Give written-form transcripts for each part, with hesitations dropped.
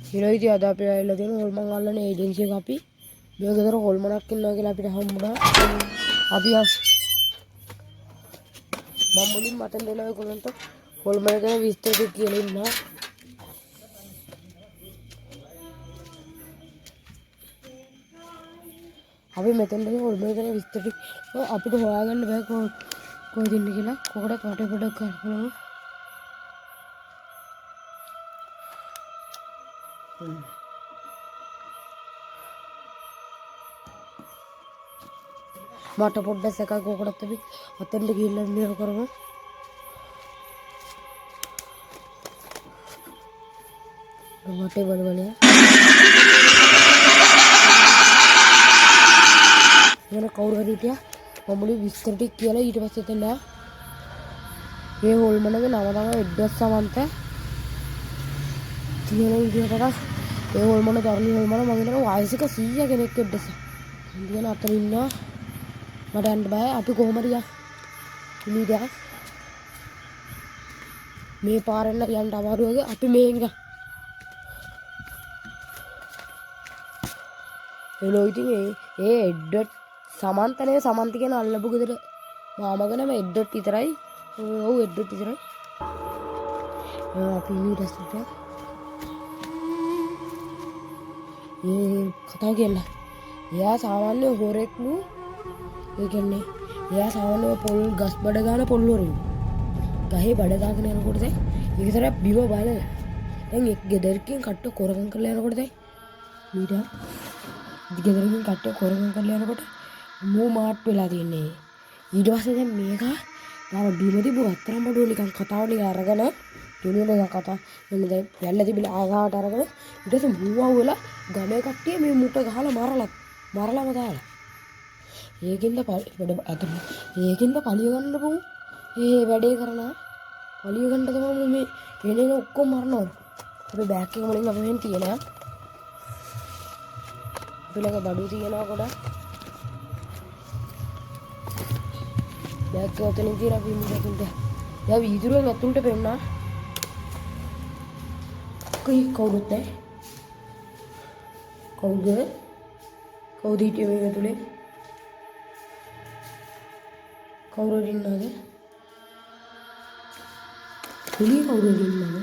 ඊළඟ ඉතින් අද අපි ආයෙලා තියෙන හොල්මන් අල්ලන ඒජන්සි එක අපි මේ ගෙදර හොල්මනක් ඉන්නවා කියලා අපිට හම්බුණා. අපි මම මුලින් මතන් දෙනවා ඒගොල්ලන්ට හොල්මන ගැන විස්තර ටික කියලා ඉන්නවා. අපි මෙතෙන් දෙන හොල්මන ගැන විස්තර ටික අපිට හොයාගන්න බෑ කොහෙද ඉන්නේ කියලා. කොකට කාටේ පොඩක් කරනවා. මට පොඩ්ඩක් සැකයි කොකටත් අපි අතෙන්ට ගිහිල්ලා ඉන්න කරමු. මට බලවලිය. යන කවුරු හරි හිටියා මම මුලින් විස්තර ටික කියලා ඊට පස්සේ එතන මේ හොල්මනගේ නම තමයි එඩ්වඩ් සමන්ත. තියෙන විදිහට ඒ හොල්මන දරුණු හොල්මන මම හිතනවා වයසක 100 කෙනෙක් එඩ්වඩ්. ඉන්දියන අතර ඉන්නවා. මට යන්න බෑ. අපි කොහොමද ඉන්නේ මේ පාරෙන් යන්න අමාරු වගේ අපි මේ ඉන්න. එළෝ ඉතින් ඒ එඩ්වඩ් සමන්තනේ සමන්ත කියන අල්ලපු ගෙදර මාමගේ නම එඩ්වඩ් විතරයි. ඔව් එඩ්වඩ් විතරයි. අපි ඉන්නේ රස්තට. කතාව කියන්න. එයා සාමාන්‍ය හොරෙක්ලු. ඒ කියන්නේ එයා සාමාන්‍ය පොල් ගස් බඩ ගන්න පොල් හොරෙක්. ගහේ බඩ දාගෙන යනකොට දැන් ඒක තරම් බිම බලලා. දැන් එක් ගෙදරකින් කට්ට කොරගම් කරලා යනකොට දැන් ඊට ගෙදරකින් කට්ට කොරගම් කරලා යනකොට මෝ මාට් වෙලා තියන්නේ. ඊට පස්සේ දැන් මේක තාම බිම තිබු අතරම බඩුව නිකන් කතාව නිකන් අරගෙන දුනියන කතා මෙන්න දැන් යන්න තිබිලා ආගාට අරගෙන ඊට පස්සේ මූවා වෙලා ගමේ කට්ටිය මේ මුට ගහලා මරලම දාලා. ඒකින්ද ඒකින්ද පලිය ගන්න බෝ. ඒ වැඩේ කරනවා. පලිය ගන්න තමයි මේ එනේ ඔක්කොම මරනවා. අපි බෑග් එක වලින් අපි මෙහෙන් තියනවා. අපි ළඟ බඩු තියනවා ගොඩක්. බෑග් එක උතනින් තියලා අපි මුලකින්ද. යා වීදුරුවෙන් අතුන්ට පෙන්නා. කවුරුත් නැහැ. කවුද හිටියේ මේක ඇතුලේ? කවුරුද ඉන්නවද? එළියේ කවුරුද ඉන්නවද?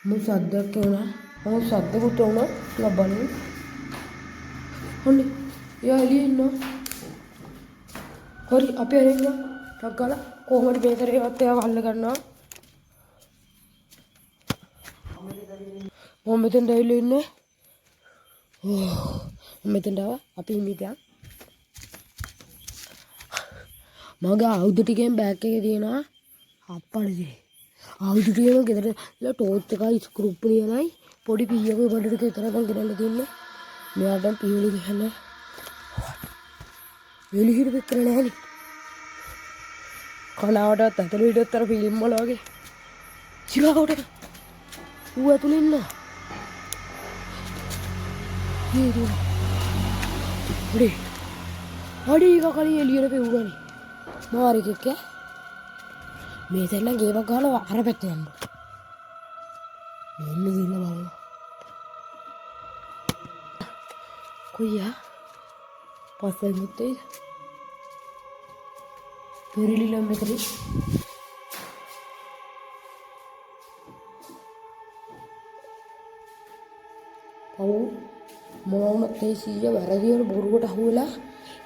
මම සද්දයක් වුණා. මම සද්දෙකුත් වුණා. ලබන්නේ. හොන්නේ. එයා එළියේ ඉන්නවා. හරි අපි හරින්න. ටක් ගාලා කොහොමද මේතරේවත් එයාව අල්ල ගන්නවා. මම මෙතෙන් ඇවිල්ලා ඉන්නේ. මම මෙතෙන් ආවා. අපි හිමිටියා. මගේ ආයුධ ටිකෙන් බෑග් එකේ තියෙනවා. අප්පලේ. ආයුධ ටිකේම ගෙදර ඉලා ටෝච් එකයි ස්ක්‍රූප් ලියනයි පොඩි පීයක බඩ ටික විතර දැන් ගෙනල්ලා තින්නේ. මෙයාට දැන් පීවලි ගහන්න. වෙලි හිර පිටර නැහැනේ. කනාවටත් ඇතුළේ හිටියතර ෆිල්ම් වල වගේ. චිරාවට. ඌ ඇතුළේ ඉන්නවා. අඩි කකලිය එළියට පෙව්ගනි. මාරිකෙක් මේ තැන්න ගේමක් ගහලා අර පැත්තේ යන්න. මෙන්න ගිහින් බලන්න. කොයියා? පස්සේ මුත්තේ. පෙරිලිලම් මෙතන. ඔව් මොනම තේසිය වැරදිවල බොරුවට අහුවෙලා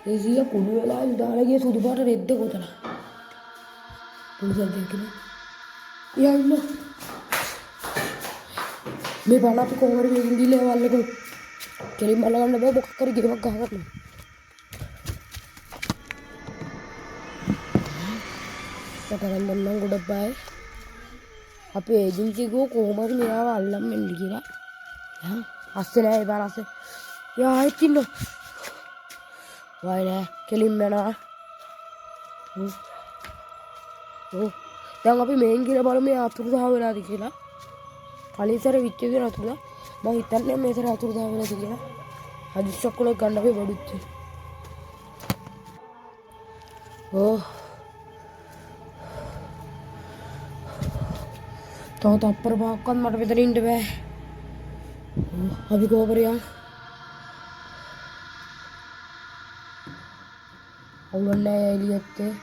ඒ සීය කුඩු වෙලා දාලා ගිය සුදු පාට රෙද්ද කොතන පුරුසල් දෙකනේ යන්න මේ බණ අපි කොහොමද මේකින් ගිහලා වල්ලකෝ කෙලින් බල ගන්න බෑ මොකක් කර ගේමක් ගහගන්න පටන් ගන්න ගොඩක් බය අපේ ඒජන්සි ගෝ කොහොමද මෙයාව අල්ලන් මෙන්න කියලා අස්සේ නෑ බාරස යා හිටින්න වයි නෑ කෙලින් යනවා ඔව් දැන් අපි මේන් ගිහලා බලමු මේ අතුරුදහන් වෙලාද කියලා කලින්සර විච්ච විදිහට අතුරුදහන් මම හිතන්නේ මේසර අතුරුදහන් වෙලාද කියලා හදිස්සියක් උනක් ගන්න අපි බඩුත් Oh, tahu tapper bahkan mata beterin deh. Oh, habis kau beri ya. Awalnya lihat ke.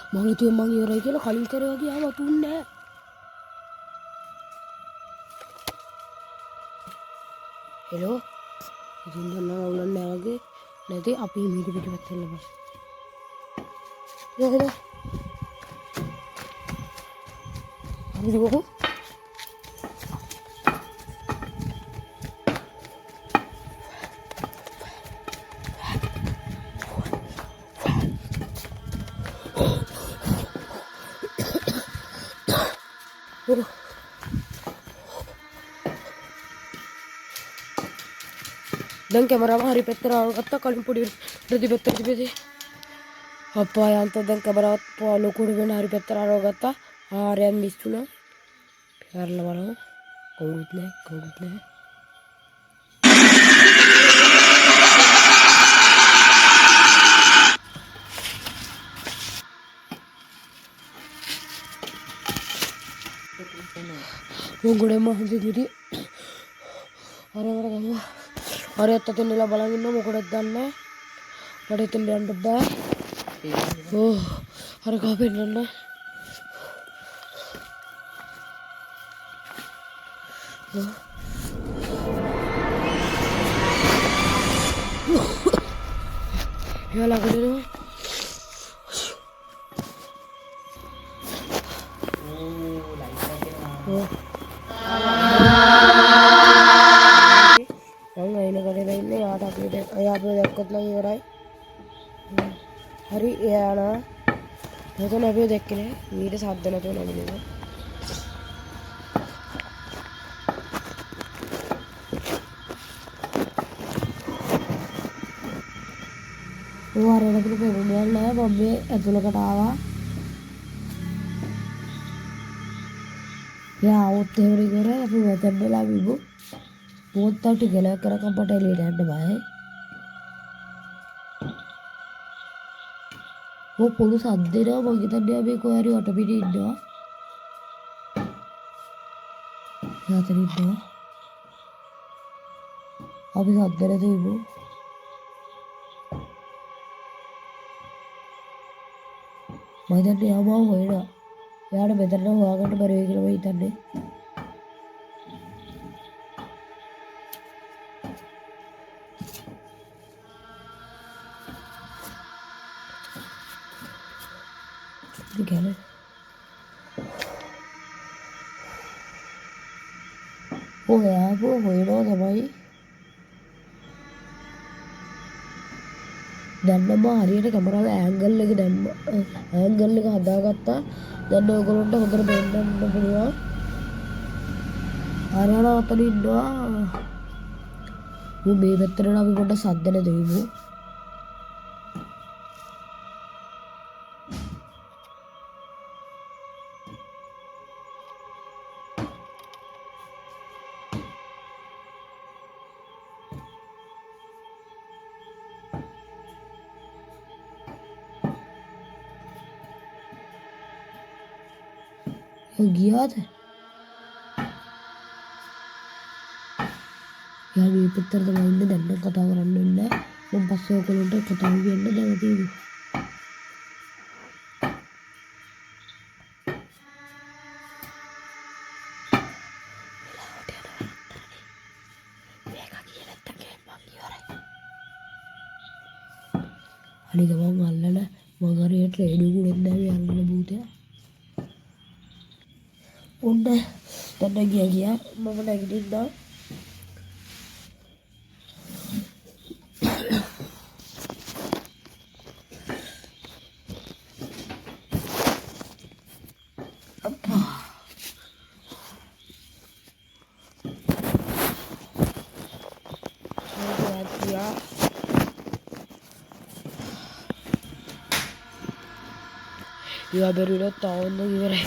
Mang itu yang mang yura itu lo kali kere lagi apa tunda. Hello, itu nana awalnya lagi. Nanti api ini di betul lepas. Ya kita. Api juga kok. Dan kamera hari petra kata kalian pudi berarti better sih. Apa yang tuh dan kamera polo kurban hari petra kata hari yang misuna. Biar lama kau Gede mah jadi orang-orang kamu hari atau nila balangin mau kudet dana pada tindian beda hari kafe dana ya lagu dulu ini kali ini ada dekot lagi orang hari ya na itu nabi dekne ini saat dana tuh nabi itu luar lagi tuh kemudian lah babe itu lo ketawa ya utte beri gore tapi betul deh lah ibu बहुत तक गला कर comfortable रहने वाले वो police आदि रहा वो कितना दिया भी कोई यारी ऑटो भी नहीं दो क्या तरी दो अभी आदि रहे तो वो मैं तो नहीं आमा हुए ना यार बेहतर ना हुआ अगर मेरे एक लोग इधर ने Gimana? Oh ya, वो हुई ना था भाई දැන්නම හරියට කැමරාව ඇන්ගල් එක දැම්ම ඇන්ගල් එක හදාගත්තා දැන් ඔයගොල්ලන්ට හොඳට පෙන්නන්න පුළුවන් ආරයන අතන ඉන්නවා මේ පැත්තට අපි පොඩ්ඩක් සද්දන දෙමු ගියාද යා මේ පැත්තට තමයි ඉන්නේ දැන් නම් කතා කරන්න ඉන්නේ මම පස්සේ ඔයගොල්ලන්ට කතා කියන්න දැන් තියෙනවා අනික මම අල්ලන මම හරියට රේඩියෝ කුඩෙන් දැවි අල්ලන භූතයා ඔන්න දැන් ගියා මම නැගිටින්නා ඒවා බැරිවුණොත් තාවන්න ඉවරයි.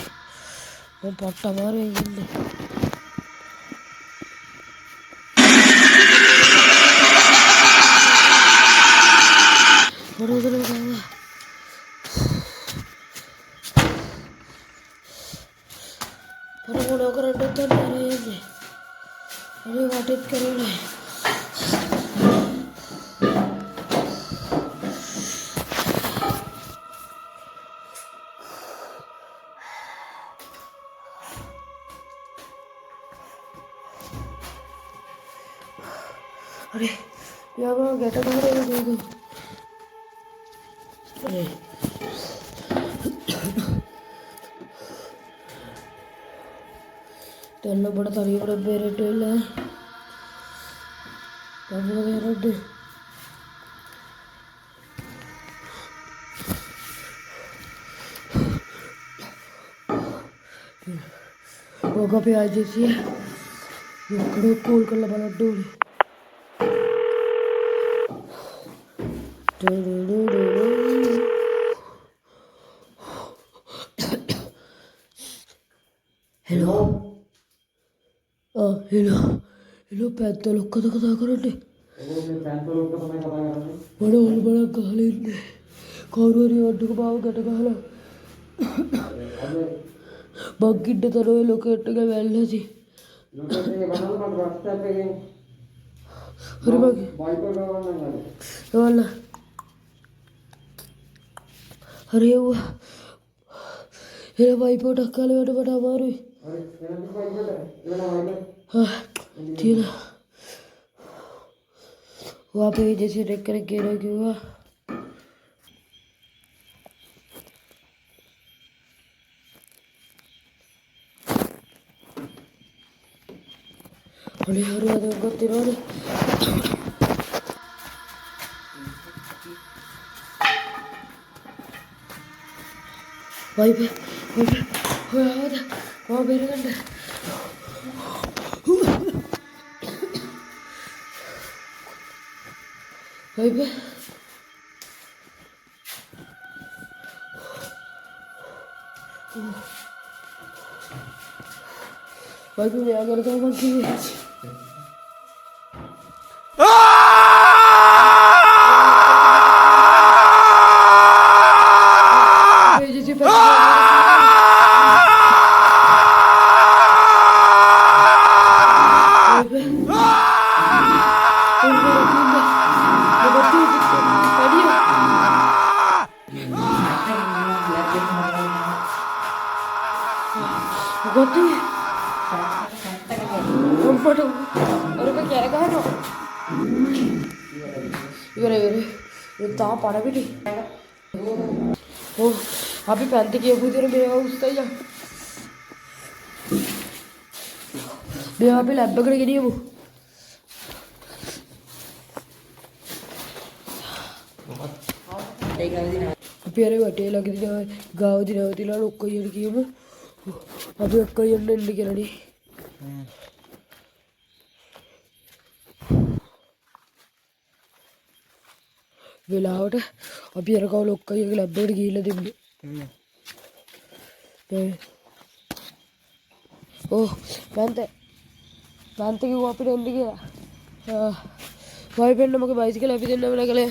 මම පට්ට අමාරුවෙන් ඉන්නේ. මොනවද කරන්නේ? මොන කරන්නද යන්නේ? අනේ වටෙත් කරන්නේ. अरे यार वो गेट कहाँ रहे हैं देखो अरे तेल बड़ा तरी बड़ा बेरे टेल है तब बड़ा बेरे टेल होगा पे आज जैसी है ये कड़े कोल कर लगा डोल हेलो हेलो हेलो पैदल लोग कथा करते बड़ा बड़ा गाली कौरवरी अड्डू को बाव गट गाला बग्गिड्ड तरो लोकेटगा వెళ్ళేది अरे बाकी वाला अरे वो मेरा भाई पोटा काले बेटा बड़ा मारू हाँ ठीक है वहाँ पे जैसे देख कर गिरा क्यों अरे अरे अरे गति रोने भाई पे वहाँ बेरे कंडे भाई पे भाई पे मैं अगर क्या करती है ता पाड़ा भी नहीं ओ अभी पहनते कि अभी तेरे मेरा उसका ही मेरा पे लैब पकड़ के नहीं वो पेरे बैठे लग दी गाँव दी होती ला लोग कोई लड़की वो अभी कोई अन्य लड़की लड़ी विलावट अभी रखा लोग का ये लब्बड़ गीले दिन ओह पैंते पैंते की वहाँ पे डंडी गया भाई बहन नमक बाइस के लाइफ देना मैंने कले